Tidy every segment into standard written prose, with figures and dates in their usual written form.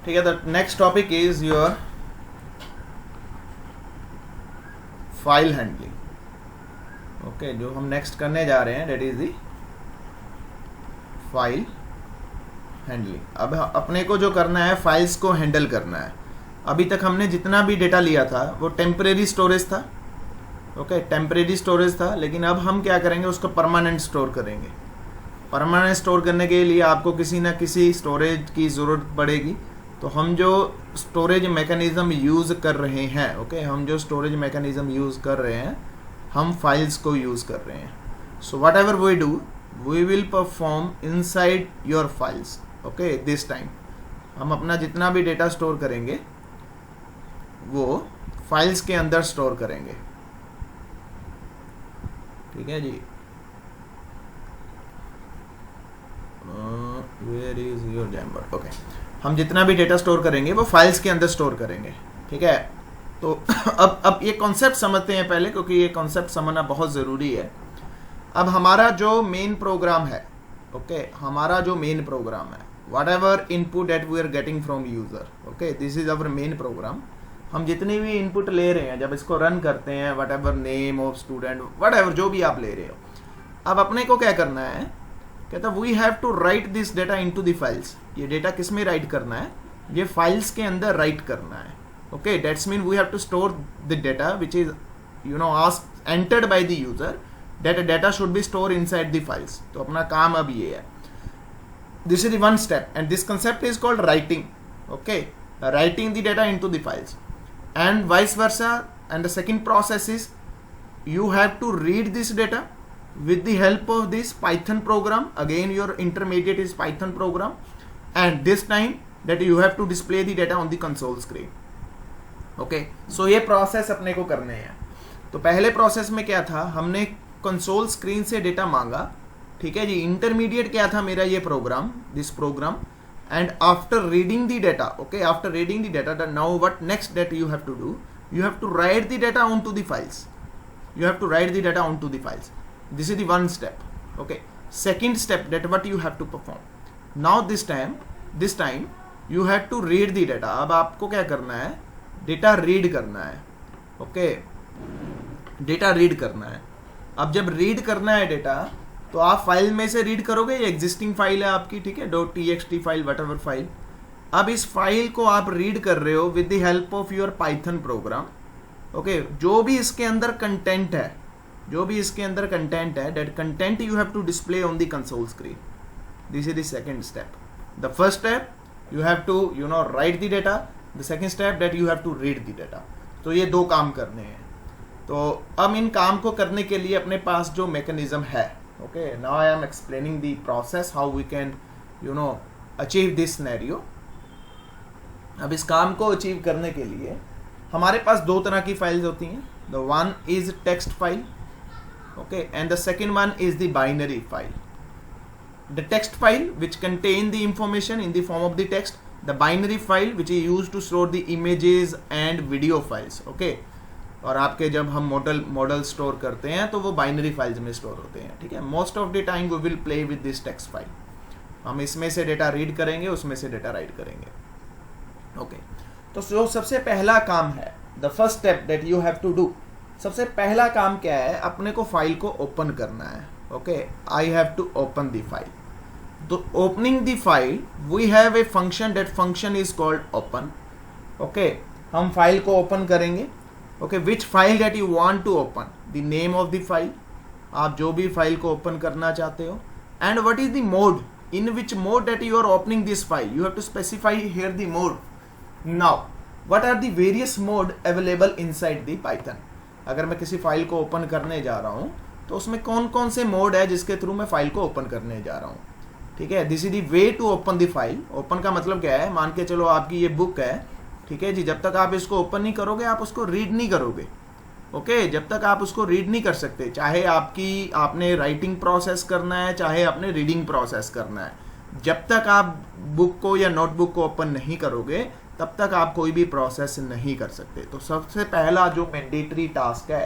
ठीक है, the next topic is your file handling. Okay, जो हम नेक्स्ट करने जा रहे हैं that is the file handling. अब अपने को जो करना है, फाइल्स को हैंडल करना है। अभी तक हमने जितना भी डेटा लिया था वो टेम्परेरी स्टोरेज था। ओके, टेम्परेरी स्टोरेज था, लेकिन अब हम क्या करेंगे, उसको परमानेंट स्टोर करेंगे। परमानेंट स्टोर करने के लिए आपको किसी ना किसी स्टोरेज की ज़रूरत पड़ेगी। तो हम जो स्टोरेज मैकेनिज़्म यूज़ कर रहे हैं, ओके, हम जो स्टोरेज मैकेनिज़्म यूज़ कर रहे हैं, हम फाइल्स को यूज़ कर रहे हैं। So whatever we do, we will perform inside your files. Okay, this time हम अपना जितना भी डेटा स्टोर करेंगे वो फाइल्स के अंदर स्टोर करेंगे। ठीक है जी। Where is your chamber. Okay, हम जितना भी डेटा स्टोर करेंगे वो फाइल्स के अंदर स्टोर करेंगे। ठीक है, तो अब ये कॉन्सेप्ट समझते हैं पहले, क्योंकि ये कॉन्सेप्ट समझना बहुत ज़रूरी है। अब हमारा जो मेन प्रोग्राम है, ओके, हमारा जो मेन प्रोग्राम है, whatever input that we are getting from user, okay, this is our main program. हम जितनी भी इनपुट ले रहे हैं, जब इसको रन करते हैं, what ever name of student, what ever जो भी आप ले रहे हो, अब अपने को क्या करना है, कहता we have to write this data into the files. ये डेटा किस में राइट करना है, ये फाइल्स के अंदर राइट करना है। Okay, that's mean we have to store the data which is asked entered by the user, that data should be store inside the files. तो अपना काम अब ये है, this is the one step and this concept is called writing. Okay, writing the data into the files and vice versa. And the second process is you have to read this data with the help of this Python program. Again, your intermediate is Python program, and this time that you have to display the data on the console screen. Okay, so ये process अपने को करने हैं। तो पहले process में क्या था, हमने console screen से data मांगा। ठीक है जी, intermediate क्या था मेरा, ये program, this program. And after reading the data, okay, after reading the data, then now what next that you have to do, you have to write the data onto the files. You have to write the data onto the files. This is the one step. Okay, second step, that what you have to perform. Now this time you have to read the data. अब आपको क्या करना है, data read करना है। Okay, data read करना है। अब जब रीड करना है डेटा, तो आप फाइल में से रीड करोगे, ये एग्जिस्टिंग फाइल है आपकी, ठीक है, .txt file, whatever file. अब इस फाइल को आप रीड कर रहे हो with the help of your Python program. Okay, जो भी इसके अंदर कंटेंट है, that content you have to display on the console screen. This is the second step. The first step you have to write the data, the second step that you have to read the data. तो ये दो काम करने हैं। तो अब इन काम को करने के लिए अपने पास जो मैकेनिज्म है, okay, now I am explaining the process how we can achieve this scenario. अब इस काम को अचीव करने के लिए हमारे पास दो तरह की फाइल्स होती हैं। The one is text file, okay, and the second one is the binary file. The text file which contain the information in the form of the text, the binary file which is used to store the images and video files. Okay, और आपके जब हम model store करते हैं तो वो binary files में store होते हैं। ठीक है, most of the time we will play with this text file. हम इसमें से डेटा रीड करेंगे, उसमें से डेटा राइट करेंगे। ओके, तो जो सबसे पहला काम है, the first step that you have to do, सबसे पहला काम क्या है, अपने को फाइल को ओपन करना है। Okay, I have to open the file. तो opening the file we have a function, that function is called open. Okay, हम फाइल को ओपन करेंगे। Okay, which file that you want to open, the name of the file, आप जो भी file को open करना चाहते हो, and what is the mode, in which mode that you are opening this file, you have to specify here the mode. Now what are the various mode available inside the Python. अगर मैं किसी file को open करने जा रहा हूँ तो उसमें कौन कौन से मोड है जिसके थ्रू मैं फाइल को ओपन करने जा रहा हूँ। ठीक है, this is the way to open the file. Open का मतलब क्या है, मान के चलो आपकी ये बुक है, ठीक है जी, जब तक आप इसको ओपन नहीं करोगे आप उसको रीड नहीं करोगे। ओके, जब तक आप उसको रीड नहीं कर सकते, चाहे आपने राइटिंग प्रोसेस करना है, चाहे आपने रीडिंग प्रोसेस करना है, जब तक आप बुक को या नोटबुक को ओपन नहीं करोगे तब तक आप कोई भी प्रोसेस नहीं कर सकते। तो सबसे पहला जो मैंडेटरी टास्क है,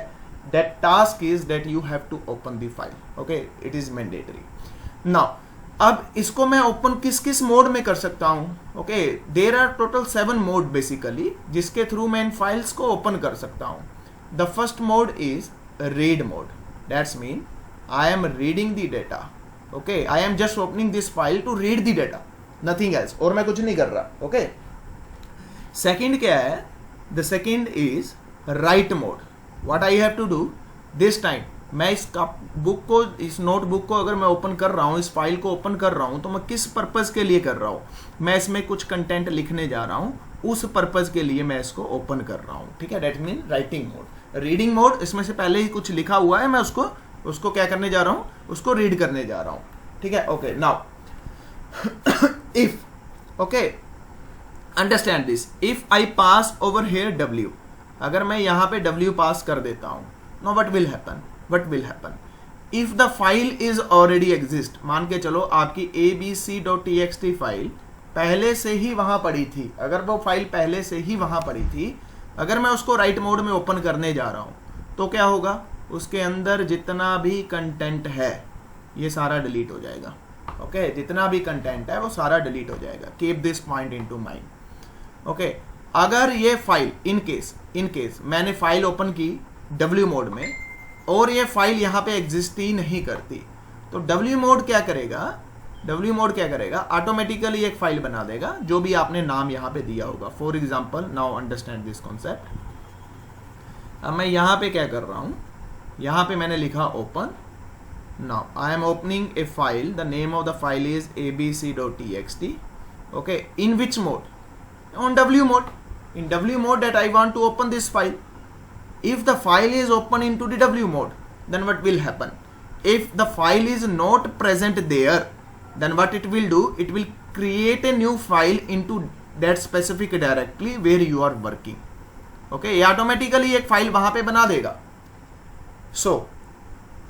that task is that you have to open the file. Okay, it is mandatory. Now अब इसको मैं ओपन किस किस मोड में कर सकता हूं? Okay, there are total 7 mode basically जिसके थ्रू मैं इन फाइल्स को ओपन कर सकता हूं। The first mode is read mode, that's mean I am reading the data. Okay, I am just opening this file to read the data, nothing else, और मैं कुछ नहीं कर रहा। ओके, सेकेंड क्या है? The second is write mode. What I have to do this time, मैं इस बुक को, इस नोटबुक को अगर मैं ओपन कर रहा हूँ, इस फाइल को ओपन कर रहा हूँ, तो मैं किस पर्पज के लिए कर रहा हूँ? मैं इसमें कुछ कंटेंट लिखने जा रहा हूँ, उस पर्पज के लिए मैं इसको ओपन कर रहा हूँ। ठीक है, that mean writing mode. Reading mode, इसमें से पहले ही कुछ लिखा हुआ है, मैं उसको क्या करने जा रहा हूँ? उसको रीड करने जा रहा हूँ। ठीक है, okay, now if, okay, understand this, if I pass over here W, अगर मैं यहाँ पे W पास कर देता हूँ, know what will happen? What will happen? If the file is already exist, मान के चलो आपकी abc.txt फाइल पहले से ही वहां पड़ी थी, अगर वो फाइल पहले से ही वहां पड़ी थी, अगर मैं उसको राइट मोड में ओपन करने जा रहा हूं, तो क्या होगा? उसके अंदर जितना भी कंटेंट है ये सारा डिलीट हो जाएगा। ओके, जितना भी कंटेंट है वो सारा डिलीट हो जाएगा। Keep this point into mind. Okay, अगर ये फाइल इन केस मैंने फाइल ओपन की W मोड में और ये फाइल यहाँ पे एग्जिस्ट ही नहीं करती, तो W मोड क्या करेगा? W मोड क्या करेगा? ऑटोमेटिकली एक फाइल बना देगा, जो भी आपने नाम यहाँ पे दिया होगा। For example, now understand this concept. अब मैं यहाँ पे क्या कर रहा हूँ? यहाँ पे मैंने लिखा open. Now I am opening A file, the name of the file is abc.txt। Okay, in which mode? On W mode. In W mode that I want to open this file. If the file is open into the W mode, then what will happen? If the file is not present there, then what it will do? It will create a new file into that specific directory where you are working. Okay, ये automatically एक file वहां पे बना देगा। So,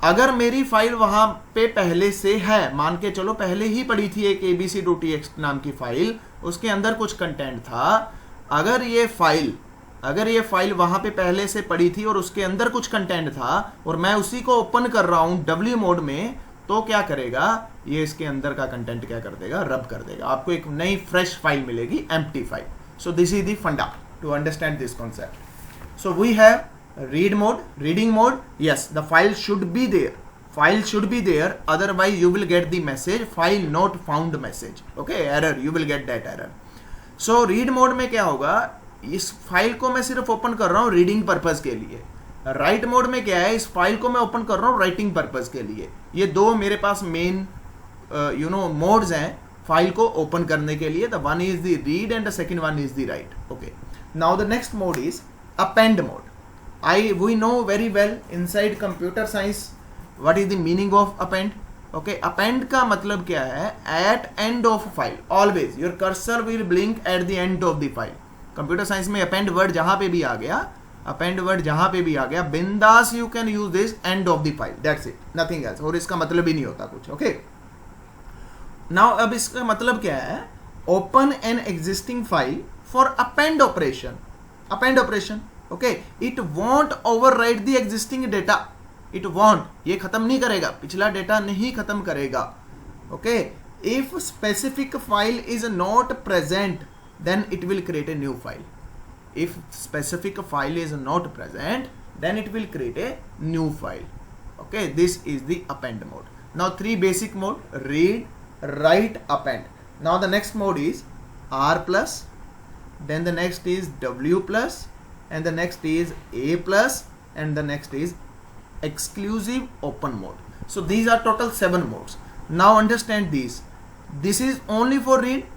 अगर मेरी file वहां पे पहले से है, मान के चलो पहले ही पड़ी थी एक abc.txt नाम की फाइल, उसके अंदर कुछ कंटेंट था, अगर ये फाइल वहां पे पहले से पड़ी थी और उसके अंदर कुछ कंटेंट था और मैं उसी को ओपन कर रहा हूं W मोड में, तो क्या करेगा? ये इसके अंदर का कंटेंट क्या कर देगा? रब कर देगा। आपको एक नई फ्रेश फाइल मिलेगी, empty file. So this is the funda to understand this concept. So we have read mode, reading mode. Yes, the file should be there, otherwise you will get the message file not found message. Okay, error, you will get that error. So read mode में क्या होगा? इस file को मैं सिर्फ open कर रहा हूँ रीडिंग पर्पज के लिए। राइट मोड में क्या है? इस फाइल को मैं ओपन कर रहा हूँ राइटिंग पर्पज के लिए। ये दो मेरे पास मेन मोड्स हैं फाइल को ओपन करने के लिए। The one is the read and the second one is the write. Okay, now the next mode is append mode. We know very well inside computer science what is the meaning of append. Okay, append का मतलब क्या है? At end of file, always your cursor will blink at the end of the file. Computer science में append word जहां पे भी आ गया, बिंदास you can use this and of the file, that's it, nothing else. और इसका मतलब ही नहीं होता कुछ। ओके, नाउ अब इसका मतलब क्या है? Open an existing file for append operation. Okay, it won't overwrite the existing data. It won't, ये खत्म नहीं करेगा, पिछला डेटा नहीं खत्म करेगा। Okay, if specific file is not present, then it will create a new file. If specific file is not present, then it will create a new file. Okay, this is the append mode. Now 3 basic mode: read, write, append. Now the next mode is R plus, then the next is W plus, and the next is A plus, and the next is exclusive open mode. So these are total 7 modes. Now understand these. This is only for read.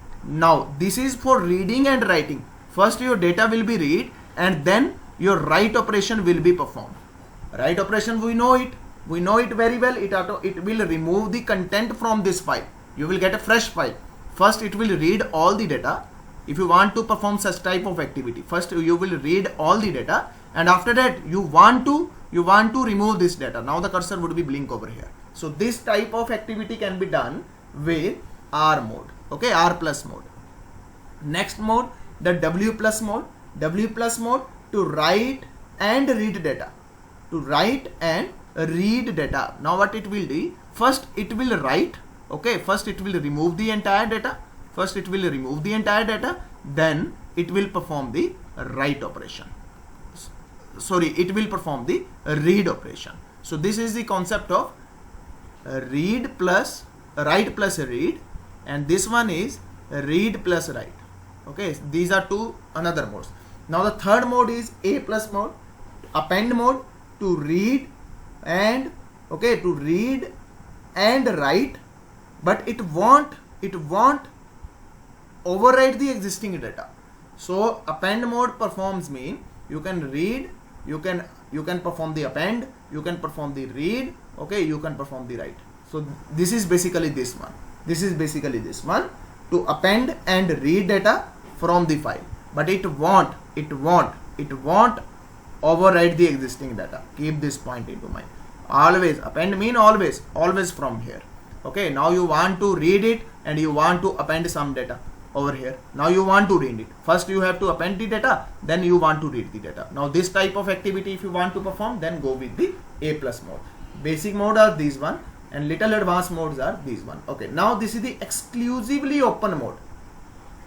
Now this is for reading and writing. First your data will be read and then your write operation will be performed. Write operation, we know it very well. It will remove the content from this file. You will get a fresh file. First it will read all the data. If you want to perform such type of activity, first you will read all the data, and after that you want to remove this data. Now the cursor would be blink over here. So this type of activity can be done with R mode. Okay, R plus mode. Next mode, the W plus mode. W plus mode to write and read data. Now what it will do? First it will write. Okay, first it will remove the entire data. Then it will perform the write operation. Sorry, it will perform the read operation. So this is the concept of read plus write plus read, and this one is read plus write. Okay, these are two another modes. Now the third mode is A plus mode, append mode, to read and write, but it won't override the existing data. So append mode performs mean you can read, you can perform the append, you can perform the read, okay, you can perform the write. So this is basically this one, to append and read data from the file, but it won't override the existing data. Keep this point into mind. Always append mean always from here. Okay, now you want to read it and you want to append some data over here. Now you want to read it. First you have to append the data, then you want to read the data. Now this type of activity if you want to perform, then go with the A plus mode. Basic mode are these one, and little advanced modes are these one. Okay, now this is the exclusively open mode.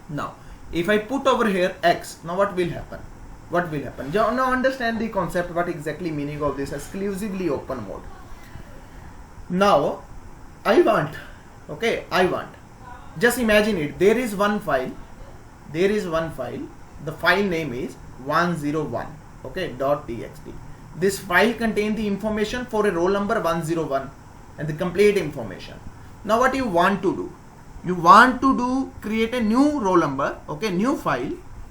Now if I put over here X, now what will happen? Now understand the concept, what exactly meaning of this exclusively open mode. Now I want, just imagine it, there is one file, the file name is 101, okay, .txt. This file contains the information for a roll number 101 and the complete information. Now what you want to do? Create a new roll number, okay, new file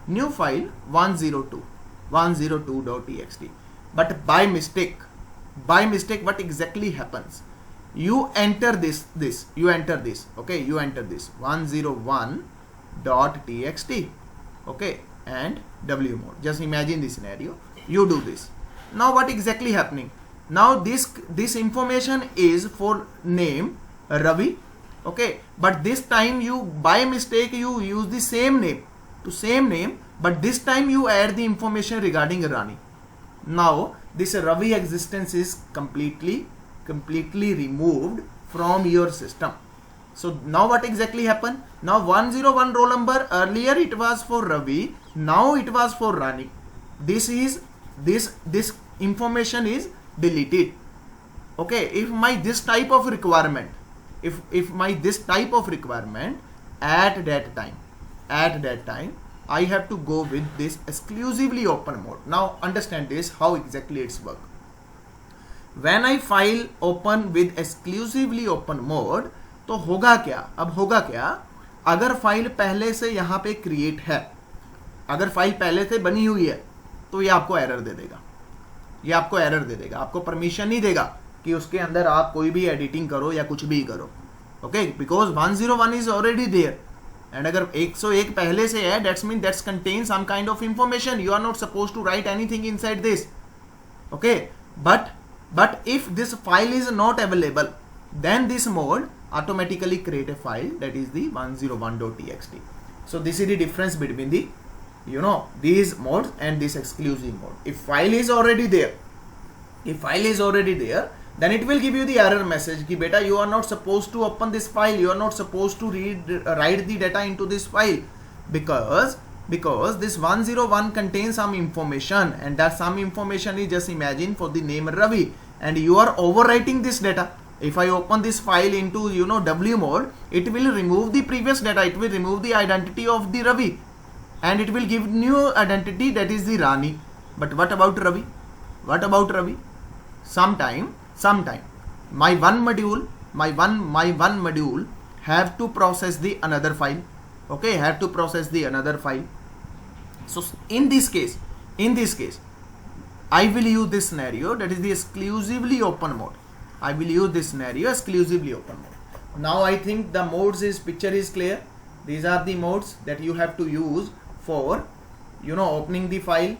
102.txt. But by mistake what exactly happens? You enter this, okay, you enter this 101.txt, okay, and W mode. Just imagine this scenario, you do this. Now what exactly happening? Now this information is for name Ravi, okay, but this time you by mistake you use the same name, but this time you add the information regarding Rani. Now this Ravi existence is completely removed from your system. So now what exactly happened? Now 101 roll number, earlier it was for Ravi, now it was for Rani. This information is deleted. Okay, if my this type of requirement at that time I have to go with this exclusively open mode. Now understand this, how exactly it's work. When I file open with exclusively open mode, तो होगा क्या? अगर file पहले से यहाँ पे create है, अगर फाइल पहले से बनी हुई है, तो ये आपको एरर दे देगा, आपको परमिशन नहीं देगा कि उसके अंदर आप कोई भी एडिटिंग करो या कुछ भी करो. Okay, because 101 is already there, and अगर 101 पहले से है, that's mean that's contain some kind of information. You are not suppose to write anything inside this. Okay, but if this file is not available, then this mode automatically create a file that is the 101.txt. So this is the difference between the these modes and this exclusive mode. If file is already there, then it will give you the error message ki beta you are not supposed to open this file, you are not supposed to write the data into this file, because this 101 contains some information, and that some information is, just imagine, for the name Ravi, and you are overwriting this data. If I open this file into W mode, it will remove the previous data, it will remove the identity of the Ravi, and it will give new identity, that is the Rani. But what about Ravi? Sometime my one module have to process the another file. Okay, So in this case I will use this scenario, that is the exclusively open mode. Now I think the modes picture is clear. These are the modes that you have to use for opening the file,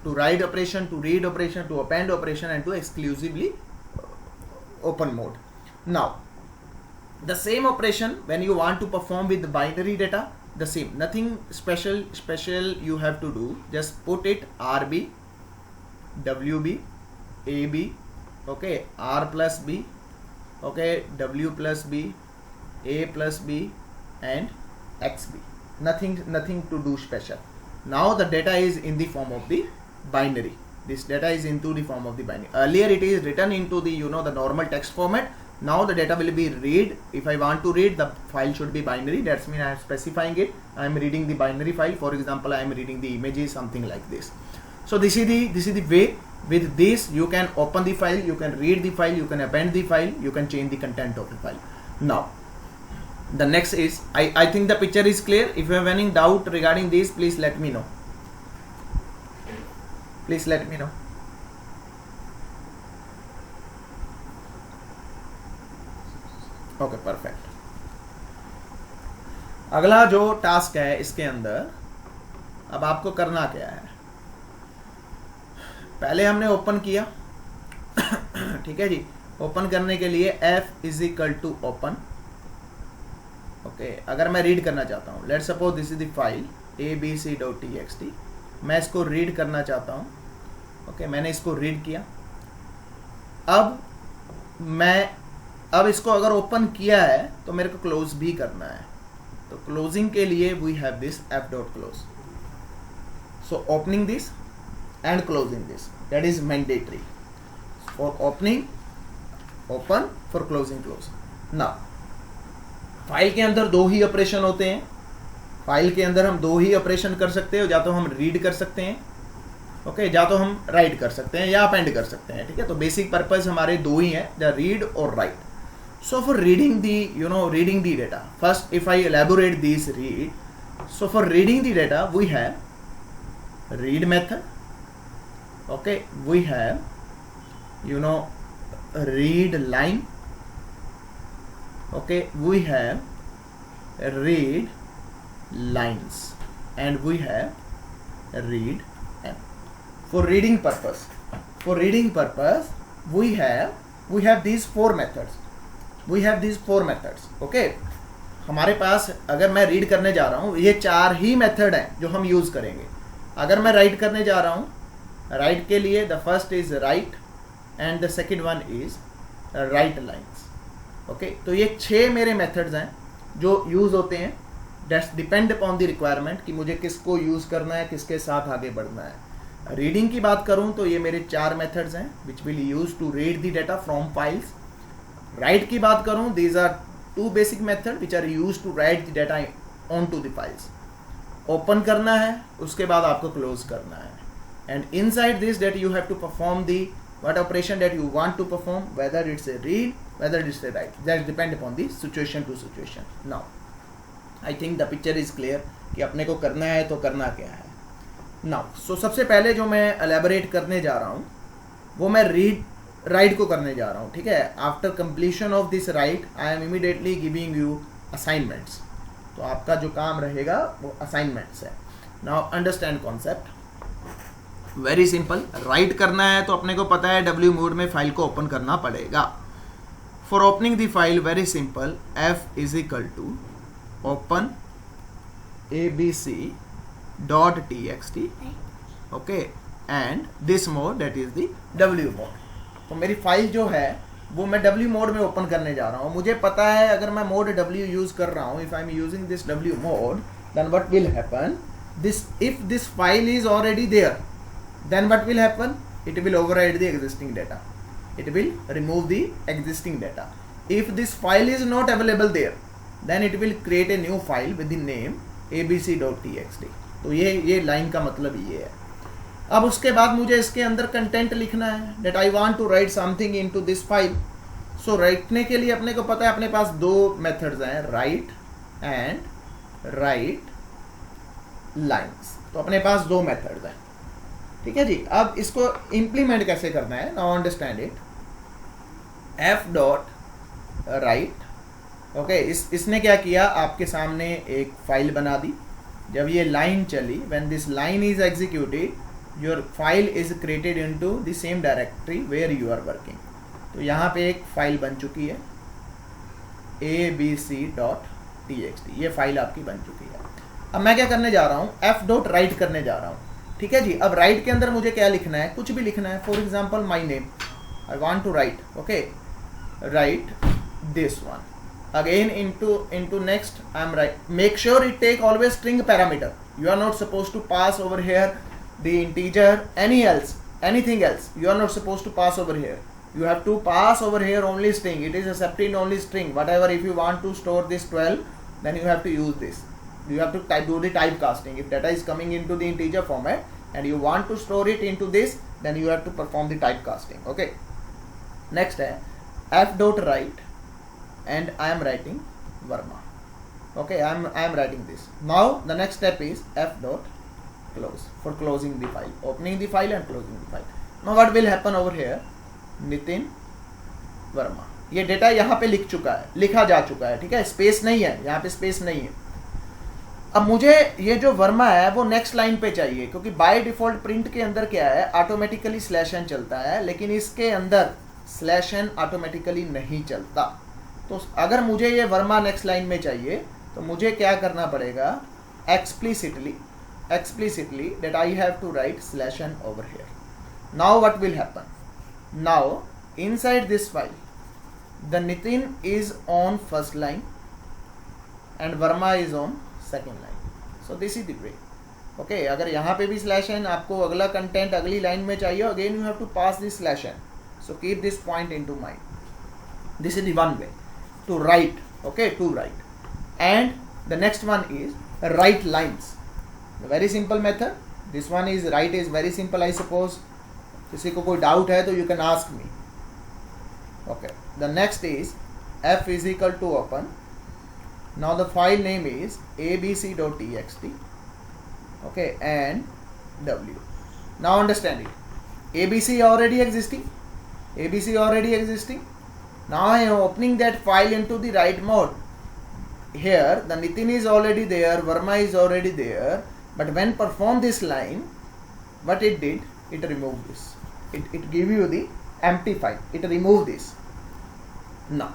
to write operation, to read operation, to append operation, and to exclusively open mode. Now the same operation when you want to perform with the binary data, the same, nothing special you have to do. Just put it RB, WB, AB, okay, R plus B, okay, W plus B, a plus b and xb, nothing to do special. Now the data is in the form of the binary. This data is into the form of the binary. Earlier it is written into the the normal text format. Now the data will be read. If I want to read, the file should be binary. That's mean I am specifying it. I am reading the binary file. For example, I am reading the images, something like this. So this is the way. With this you can open the file, you can read the file, you can append the file, you can change the content of the file. Now the next is, I think the picture is clear. If you have any doubt regarding this, please let me know. Please let me know. Okay perfect. अगला जो task है इसके अंदर अब आपको करना क्या है, पहले हमने ओपन किया. ठीक है जी. ओपन करने के लिए f is equal to open. Okay, अगर मैं रीड करना चाहता हूँ, let's suppose this is the file abc.txt. मैं इसको रीड करना चाहता हूँ. ओके, मैंने इसको रीड किया. अब इसको अगर ओपन किया है तो मेरे को क्लोज भी करना है. तो क्लोजिंग के लिए we have this f.close. So opening this and closing this, that is mandatory. For opening open, for closing close. Now file के अंदर दो ही ऑपरेशन होते हैं. फाइल के अंदर हम दो ही ऑपरेशन कर सकते हैं. या तो हम रीड कर सकते हैं, ओके, या तो हम राइट कर सकते हैं या अपेंड कर सकते हैं. ठीक है, तो बेसिक पर्पस हमारे दो ही हैं, द रीड और write. So for reading the reading the data, first if I elaborate this read. So for reading the data we have read method. Okay, we have read line. Okay, we have read lines and we have read m. For reading purpose we have these four methods. Okay, हमारे पास अगर मैं read करने जा रहा हूँ, ये चार ही method हैं जो हम यूज करेंगे. अगर मैं राइट करने जा रहा हूँ, राइट के लिए the first is right and the second one is right lines. Okay, तो ये 6 मेरे मेथड्स हैं जो यूज होते हैं. That's depend upon the requirement कि मुझे किसको यूज करना है, किसके साथ आगे बढ़ना है. रीडिंग की बात करूं तो ये मेरे 4 मेथड्स हैं which will use to read the data from files. Write की बात करूं, these are 2 basic method which are use to write the data on to the files. Open करना है, उसके बाद आपको क्लोज करना है. And inside this that you have to perform the what operation that you want to perform, whether it's a read, whether it's a write, that depend upon the situation to situation. Now I think the picture is clear कि अपने को करना है तो करना क्या है. Now so सबसे पहले जो मैं elaborate करने जा रहा हूँ वो मैं राइट को करने जा रहा हूँ. ठीक है, after completion of this write I am immediately giving you assignments. तो आपका जो काम रहेगा वो assignments है. Now understand concept. Very simple. Write करना है तो अपने को पता है W मोड में फाइल को ओपन करना पड़ेगा. For opening the file very simple, F is equal to open abc.txt. Okay, and this mode that is the W mode. तो मेरी फाइल जो है वो मैं W मोड में ओपन करने जा रहा हूँ. मुझे पता है अगर मैं मोड W यूज कर रहा हूँ, if I am using this W mode, then what will happen, this if this file is already there, then what will happen, it will override the existing data, it will remove the existing data. If this file is not available there, then it will create a new file with the name abc.txt. तो ये line का मतलब ये है. अब उसके बाद मुझे इसके अंदर कंटेंट लिखना है, that I want to write something into this file. So राइटने के लिए अपने को पता है अपने पास 2 मेथड्स हैं, राइट एंड राइट लाइन्स. तो अपने पास 2 मेथड्स हैं. ठीक है जी. अब इसको इंप्लीमेंट कैसे करना है, now understand it. f.write. Okay, इसने क्या किया, आपके सामने एक फाइल बना दी. जब ये लाइन चली, when this line is executed, your file is created into the same directory where you are working. तो यहाँ पे एक फाइल बन चुकी है abc.txt. ये फाइल आपकी बन चुकी है. अब मैं क्या करने जा रहा हूँ, f.write करने जा रहा हूँ. ठीक है जी. अब राइट के अंदर मुझे क्या लिखना है, कुछ भी लिखना है. For example my name, I want to write. Okay, write this one. again into next I'm right. Make sure it take always string parameter. You are not supposed to pass over here the integer anything else. You are not supposed to pass over here. You have to pass over here only string. It is accepting only string. Whatever, if you want to store this 12, then you have to use this. You have to do the typecasting. If data is coming into the integer format and you want to store it into this, then you have to perform the typecasting. Okay. Next f dot write, and I am writing Verma. Okay, I am writing this. Now the next step is f dot close, for closing the file, opening the file and closing the file. Now what will happen over here? Nitin Verma, ये data यहाँ पे लिखा जा चुका है, ठीक है, space नहीं है, यहाँ पे स्पेस नहीं है. अब मुझे ये जो वर्मा है वो नेक्स्ट लाइन पे चाहिए, क्योंकि बाय डिफॉल्ट प्रिंट के अंदर क्या है, ऑटोमेटिकली /n चलता है, लेकिन इसके अंदर /n ऑटोमेटिकली नहीं चलता. तो अगर मुझे ये वर्मा नेक्स्ट लाइन में चाहिए तो मुझे क्या करना पड़ेगा, explicitly that I have to write /n over here. Now what will happen? Now inside this file the Nitin is on first line and Verma is on second line. So this is the way. Okay, अगर यहाँ पे भी /n आपको अगला content अगली line में चाहिए, again you have to pass this /n. So keep this point into mind. This is the one way to write. Okay, to write. And the next one is write lines. A very simple method. This one is write is very simple, I suppose. किसी को कोई doubt है तो you can ask me. Okay. The next is f is equal to open. Now the file name is abc.txt. Okay, and w. Now understand it. ABC already existing. Now I am opening that file into the write mode. Here the Nitin is already there, Verma is already there, but when perform this line, what it did, it removed this. It give you the empty file. It remove this. Now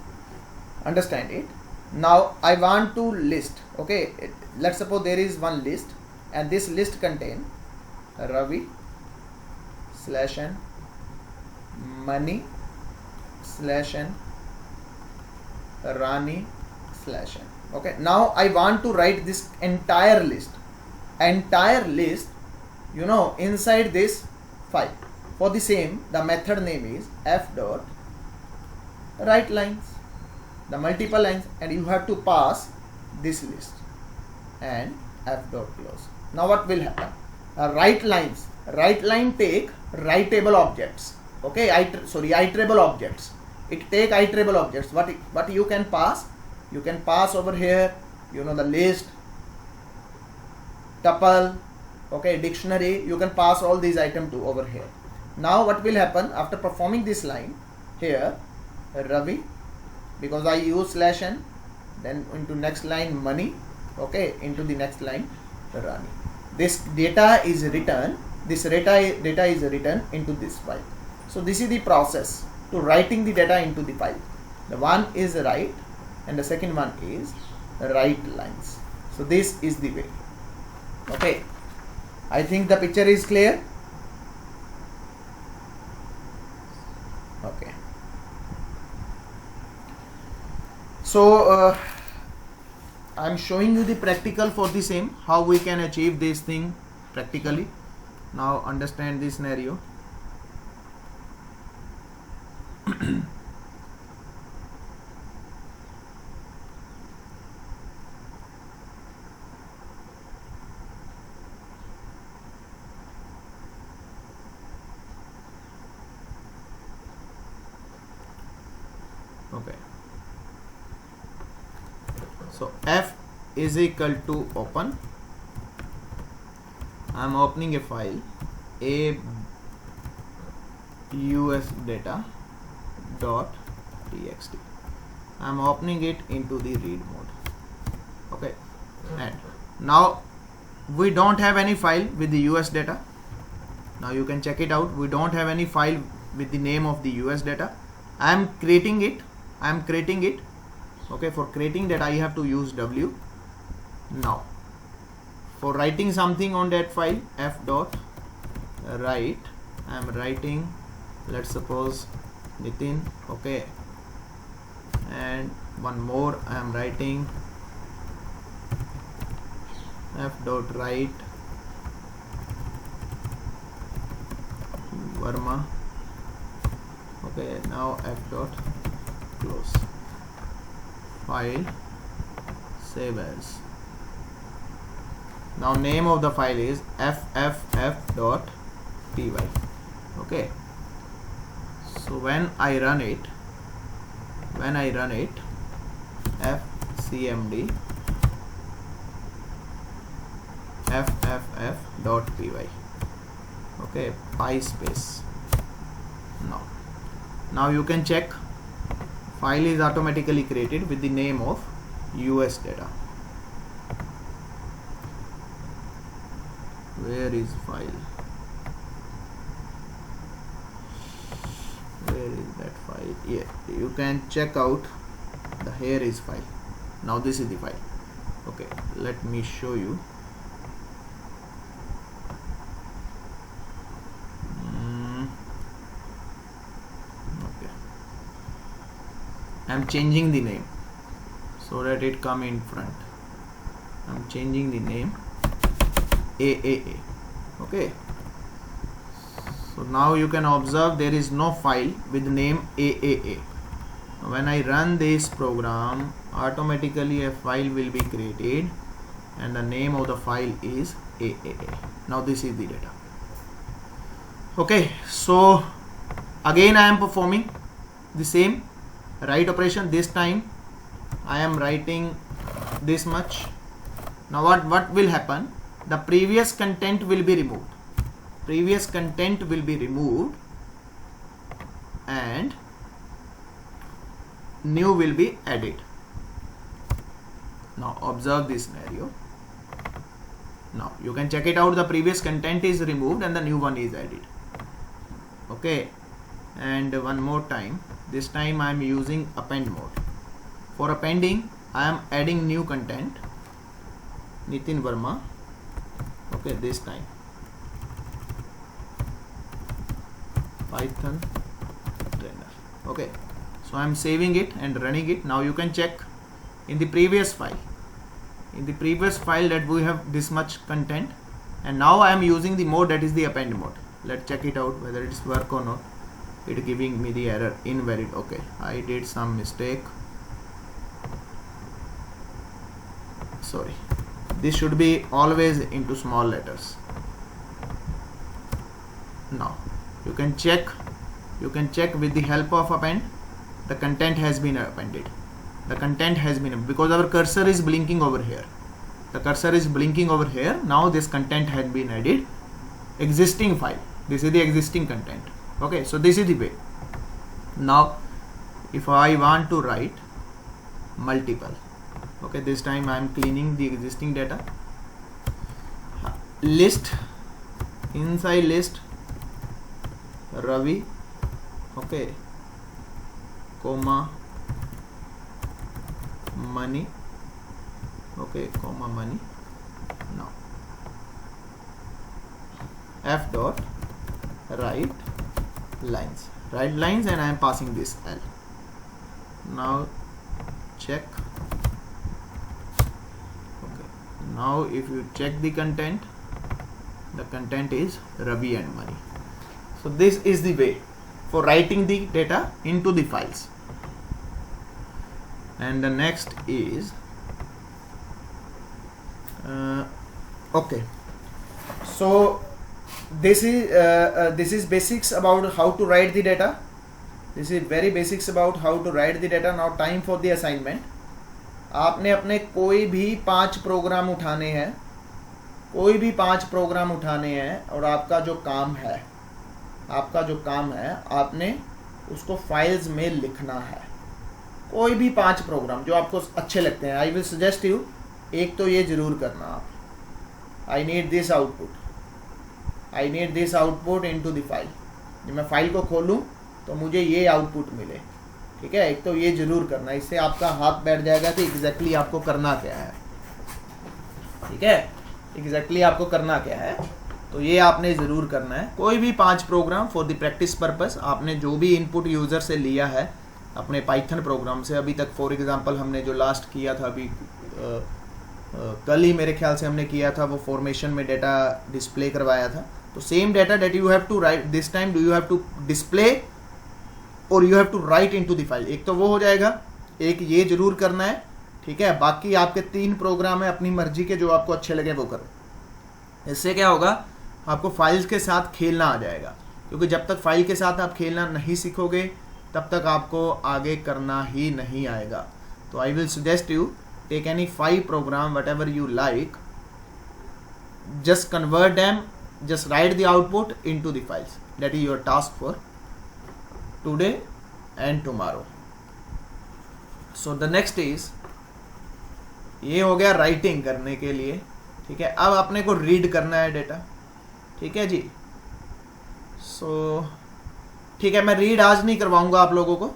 understand it. Now I want to list. Okay, let's suppose there is one list and this list contain Ravi /n, Mani /n, Rani /n. Okay, now I want to write this entire list, you know, inside this file. For the same, the method name is f dot write lines, the multiple lines, and you have to pass this list and f dot close. Now what will happen? Write lines. Write line take writable objects. Okay, iterable objects. It take iterable objects. What you can pass? You can pass over here, you know, the list, tuple, okay, dictionary. You can pass all these items to over here. Now what will happen after performing this line? Here Ravi, because I use /n, then into next line Mani, okay, into the next line Rani. This data is written, data is written into this file. So this is the process to writing the data into the file. The one is write and the second one is write lines. So this is the way. Okay, I think the picture is clear. Okay, so I am showing you the practical for the same, how we can achieve this thing practically. Now understand this scenario. Okay, so f is equal to open. I am opening a file usdata.txt. I am opening it into the read mode. Okay, and now we don't have any file with the US data. Now you can check it out. We don't have any file with the name of the US data. I am creating it. Okay, for creating that I have to use w. Now for writing something on that file, f dot write, I am writing, let's suppose Nitin, okay, and one more I am writing f dot write Verma. Okay, now f dot close, file, save as. Now name of the file is fff.py. okay, so when I run it fcmd fff.py. okay, py space. Now you can check file is automatically created with the name of US data. Where is file? Where is that file? Yeah, you can check out the here is file. Now this is the file. Okay, let me show you. Okay, I am changing the name so that it come in front. I am changing the name AAA. okay, so now you can observe there is no file with name AAA. When I run this program, automatically a file will be created and the name of the file is AAA. Now this is the data. Okay, so again I am performing the same write operation. This time I am writing this much. Now what will happen? The previous content will be removed. And new will be added. Now observe this scenario. Now you can check it out. The previous content is removed and the new one is added. Okay, and one more time. This time I am using append mode. For appending, I am adding new content. Nitin Verma. Okay, this time Python trainer. Okay, so I am saving it and running it. Now you can check in the previous file. That we have this much content, and now I am using the mode that is the append mode. Let's check it out whether it's work or not. It giving me the error invalid. Okay, I did some mistake. Sorry. This should be always into small letters. Now you can check with the help of append. The content has been appended. Because our cursor is blinking over here. Now this content has been added. Existing file. This is the existing content. Okay, so this is the way. Now if I want to write multiple, okay, this time I am cleaning the existing data. List, inside list Ravi, okay, comma money, okay, comma money. Now f dot write lines, and I am passing this L. Now check. Now if you check the content is Ravi and money. So this is the way for writing the data into the files. And the next is okay, so this is basics about how to write the data. This is very basics about how to write the data. Now time for the assignment. आपने अपने कोई भी 5 programme उठाने हैं और आपका जो काम है आपने उसको फाइल्स में लिखना है. कोई भी 5 प्रोग्राम जो आपको अच्छे लगते हैं. आई विल सजेस्ट यू, एक तो ये जरूर करना आप. I need this output into the file. जब मैं फाइल को खोलूं तो मुझे ये आउटपुट मिले. ठीक है, एक तो ये जरूर करना. इससे आपका हाथ बैठ जाएगा कि एग्जैक्टली आपको करना क्या है. ठीक है, एग्जैक्टली आपको करना क्या है, तो ये आपने ज़रूर करना है. कोई भी 5 program for the practice purpose. आपने जो भी इनपुट यूज़र से लिया है अपने पाइथन प्रोग्राम से। अभी तक फॉर एग्जांपल हमने जो लास्ट किया था अभी कल ही मेरे ख्याल से हमने किया था, वो फॉर्मेशन में डेटा डिस्प्ले करवाया था। तो same data that you have to write this time, do you have to display और you have to write into the file. एक तो वो हो जाएगा, एक ये जरूर करना है, ठीक है। बाकी आपके 3 प्रोग्राम है अपनी मर्जी के, जो आपको अच्छे लगे वो करो। इससे क्या होगा, आपको फाइल्स के साथ खेलना आ जाएगा, क्योंकि जब तक फाइल के साथ आप खेलना नहीं सीखोगे तब तक आपको आगे करना ही नहीं आएगा। तो I will suggest you take any 5 program whatever you like, just convert them, just write the output into the files. That is your task for today and tomorrow. So the next is, ये हो गया writing करने के लिए, ठीक है। अब अपने को रीड करना है डेटा, ठीक है जी। सो ठीक है, मैं रीड आज नहीं करवाऊंगा आप लोगों को,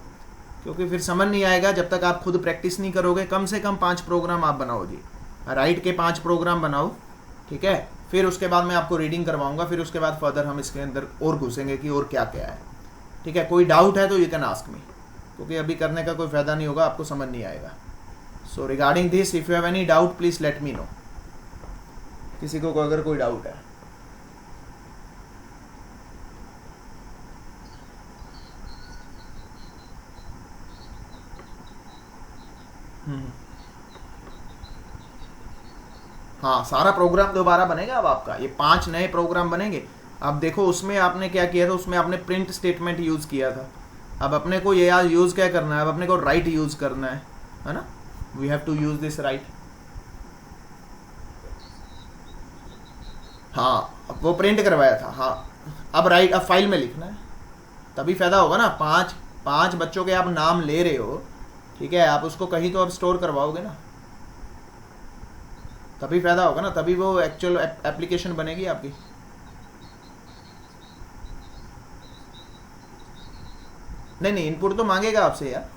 क्योंकि फिर समझ नहीं आएगा जब तक आप खुद प्रैक्टिस नहीं करोगे। कम से कम 5 प्रोग्राम आप बनाओ जी, राइट के 5 प्रोग्राम बनाओ, ठीक है। फिर उसके बाद मैं आपको रीडिंग करवाऊंगा, फिर उसके बाद फर्दर हम इसके अंदर और घुसेंगे कि और क्या क्या है, ठीक है। कोई डाउट है तो यू कैन आस्क मी, क्योंकि अभी करने का कोई फायदा नहीं होगा, आपको समझ नहीं आएगा। So regarding this if you have any doubt please let me know, किसी को अगर कोई डाउट है। हाँ, सारा प्रोग्राम दोबारा बनेगा अब आपका, ये 5 नए प्रोग्राम बनेंगे। अब देखो उसमें आपने क्या किया था, उसमें आपने प्रिंट स्टेटमेंट यूज किया था। अब अपने को ये आज यूज क्या करना है, अब अपने को राइट यूज करना है ना। We have to use this write. हाँ, वो प्रिंट करवाया था, हाँ। अब राइट, अब फाइल में लिखना है, तभी फायदा होगा ना। 5 बच्चों के आप नाम ले रहे हो, ठीक है, आप उसको कहीं तो अब स्टोर करवाओगे ना, तभी फायदा होगा ना, तभी वो एक्चुअल एप्लीकेशन बनेगी आपकी। नहीं, इनपुट तो मांगेगा आपसे यार,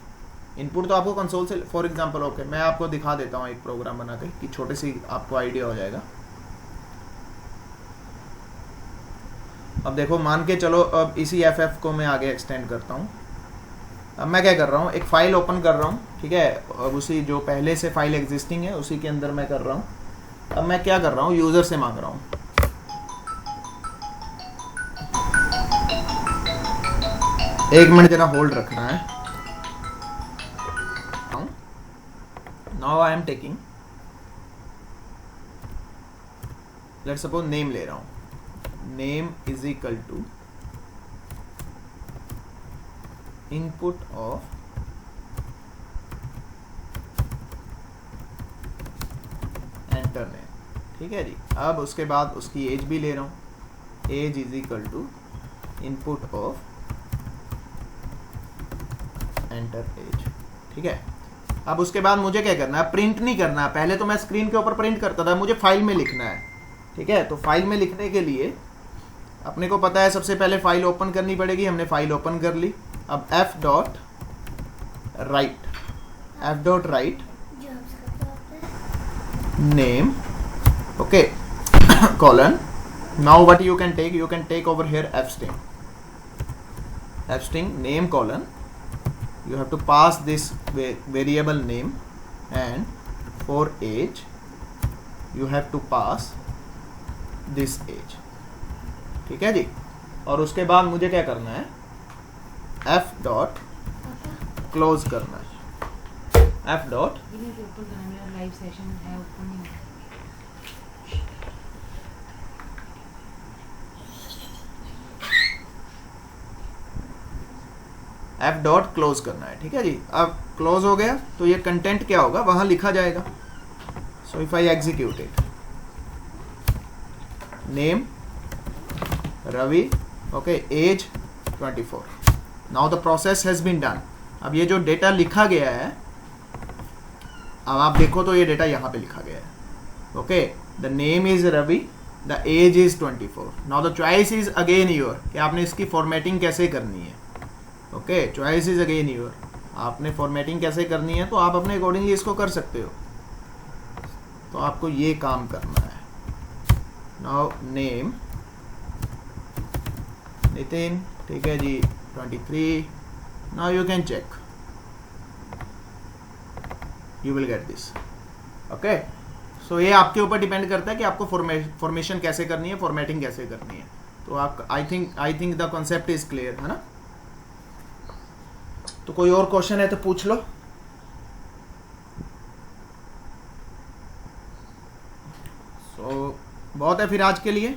इनपुट तो आपको कंसोल से, फॉर एग्जांपल ओके, मैं आपको दिखा देता हूँ एक प्रोग्राम बना के कि छोटी सी आपको आइडिया हो जाएगा। अब देखो, मान के चलो, अब इसी FF को मैं आगे एक्सटेंड करता हूँ। अब मैं क्या कर रहा हूँ, एक फाइल ओपन कर रहा हूँ, ठीक है। अब उसी जो पहले से फाइल एग्जिस्टिंग है उसी के अंदर मैं कर रहा हूँ। अब मैं क्या कर रहा हूँ, यूजर से मांग रहा हूँ, एक मिनट जरा होल्ड रखना है। Now I am taking, let's suppose name ले रहा हूँ, name is equal to input of enter name, ठीक है जी। अब उसके बाद उसकी एज भी ले रहा हूँ, age is equal to input of enter age, ठीक है। अब उसके बाद मुझे क्या करना है, प्रिंट नहीं करना है। पहले तो मैं स्क्रीन के ऊपर प्रिंट करता था, मुझे फाइल में लिखना है, ठीक है। तो फाइल में लिखने के लिए अपने को पता है सबसे पहले फाइल ओपन करनी पड़ेगी, हमने फाइल ओपन कर ली। अब f dot write name, okay, colon. Now what you can take over here f string name colon. You have to pass this variable name, and for age you have to pass this age, ठीक है जी। और उसके बाद मुझे क्या करना है, f dot close करना है, f dot f dot close करना है, ठीक है जी। अब क्लोज हो गया तो ये कंटेंट क्या होगा, वहां लिखा जाएगा। So if I execute it, name Ravi, okay, age 24। Now the process has been done. अब ये जो डेटा लिखा गया है, अब आप देखो तो ये डेटा यहाँ पे लिखा गया है, okay. The name is Ravi, the age is 24। Now the choice is again your, कि आपने इसकी फॉर्मेटिंग कैसे करनी है, okay. Choice is again your, आपने फॉर्मेटिंग कैसे करनी है तो आप अपने अकॉर्डिंगली इसको कर सकते हो। तो आपको ये काम करना है। नाउ नेम नितिन, ठीक है जी, 23। Now you can check, you will get this. Okay, so ये आपके ऊपर डिपेंड करता है कि आपको फॉर्मेशन कैसे करनी है, फॉर्मेटिंग कैसे करनी है। तो आप I think the concept is clear, है ना। तो कोई और क्वेश्चन है तो पूछ लो। सो बहुत है फिर आज के लिए।